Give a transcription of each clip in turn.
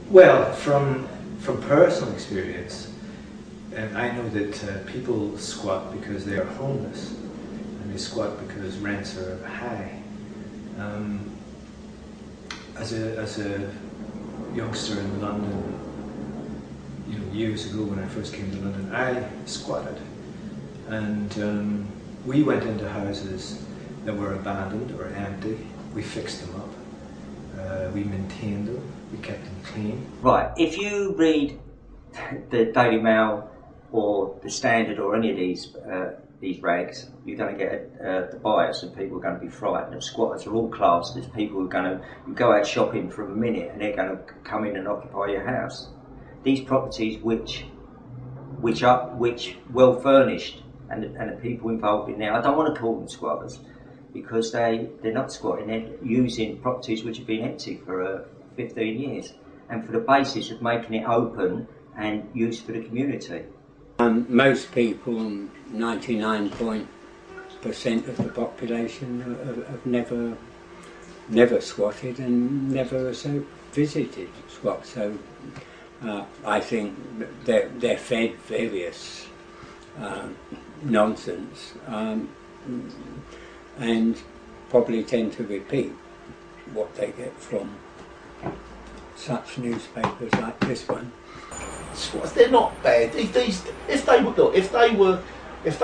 Well, from personal experience, I know that people squat because they are homeless, and they squat because rents are high. As a youngster in London, years ago when I first came to London, I squatted, and we went into houses that were abandoned or empty. We fixed them up, we maintained them, we kept them clean. Right, if you read the Daily Mail or the Standard or any of these rags, you're going to get the bias, and people are going to be frightened. And squatters are all classed as people who are going to go out shopping for a minute and they're going to come in and occupy your house. These properties which well furnished, and the people involved in there, I don't want to call them squatters, because they're not squatting, they're using properties which have been empty for 15 years, and for the basis of making it open and used for the community. Most people, 99% of the population, have never squatted and never visited squats. So I think they're fed various nonsense, and probably tend to repeat what they get from such newspapers like this one. They're not bad. If they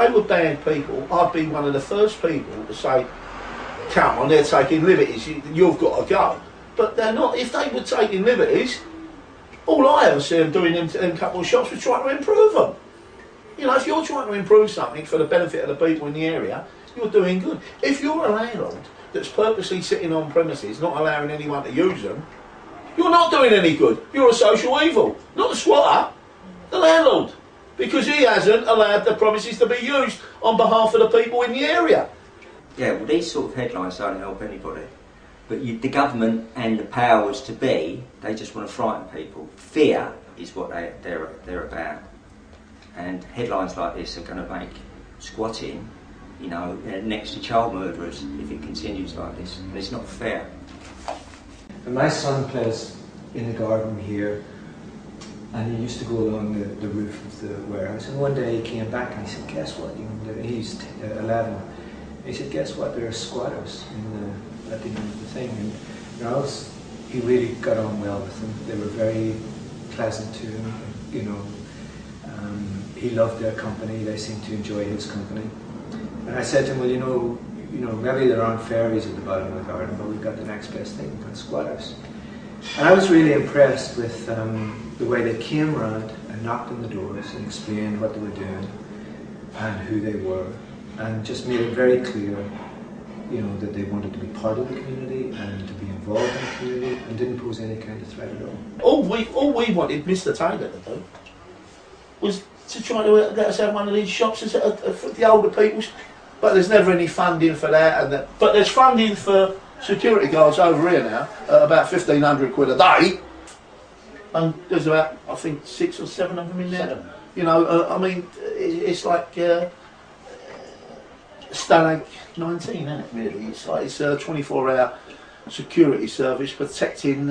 were bad people, I'd be one of the first people to say, "Come on, they're taking liberties. You've got to go." But they're not. If they were taking liberties, all I ever see them doing in them couple of shops was trying to improve them. If you're trying to improve something for the benefit of the people in the area, you're doing good. If you're a landlord that's purposely sitting on premises, not allowing anyone to use them, you're not doing any good. You're a social evil, not the squatter, the landlord, because he hasn't allowed the premises to be used on behalf of the people in the area. Yeah, well, these sort of headlines don't help anybody. But the government and the powers to be, they just want to frighten people. Fear is what they're about. And headlines like this are going to make squatting, next to child murderers if it continues like this. And it's not fair. And my son plays in the garden here, and he used to go along the roof of the warehouse, and one day he came back and he said, "Guess what?" He's 11. He said, "Guess what? There are squatters at the end of the thing." And he really got on well with them. They were very pleasant to him. He loved their company. They seemed to enjoy his company. And I said to him, "Well, maybe there aren't fairies at the bottom of the garden, but we've got the next best thing, we've got squatters." And I was really impressed with the way they came around and knocked on the doors and explained what they were doing and who they were, and just made it very clear, that they wanted to be part of the community and to be involved in the community, and didn't pose any kind of threat at all. All we wanted Mr. Taylor to do was to try to let us have one of these shops for the older people's. But there's never any funding for that, but there's funding for security guards over here now, at about 1,500 quid a day, and there's about, I think, 6 or 7 of them in there. It's like Stalag 19, isn't it? Really, it's a 24-hour security service protecting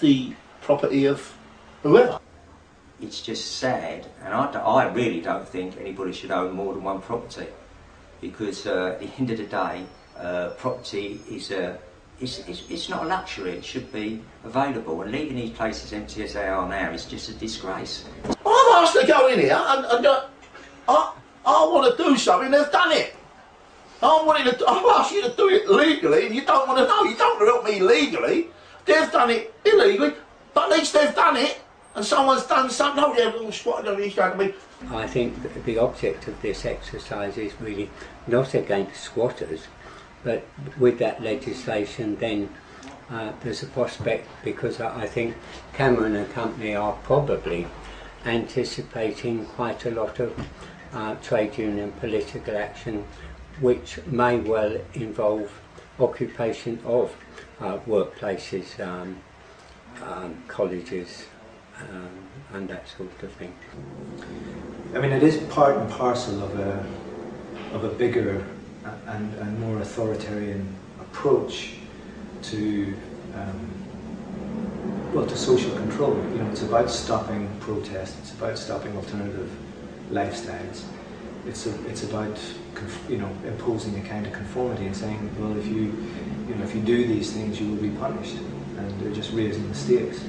the property of whoever. It's just sad, and I really don't think anybody should own more than one property. Because at the end of the day, property is it's not a luxury. It should be available, and leaving these places empty as they are now is just a disgrace. I've asked to go in here, and I want to do something. They've done it. I've asked you to do it legally, and you don't want to know. You don't help me legally. They've done it illegally, but at least they've done it. And someone's done something. Oh, yeah, squatting on these going to be. I think that the object of this exercise is really not against squatters, but with that legislation, then there's a prospect, because I think Cameron and company are probably anticipating quite a lot of trade union political action, which may well involve occupation of workplaces, colleges, and that sort of thing. I mean, it is part and parcel of a bigger and more authoritarian approach to well, to social control. You know, it's about stopping protest. It's about stopping alternative lifestyles. It's about you know, imposing a kind of conformity and saying, well, if you know, if you do these things, you will be punished, and they're just raising the stakes.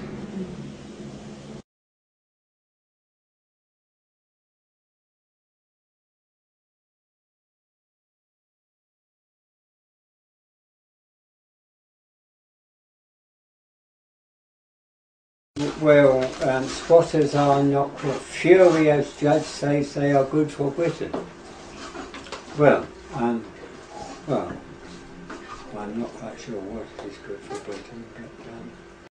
Well, squatters are not what Fury, as Judge says, they are good for Britain. Well, well, I'm not quite sure what is good for Britain, but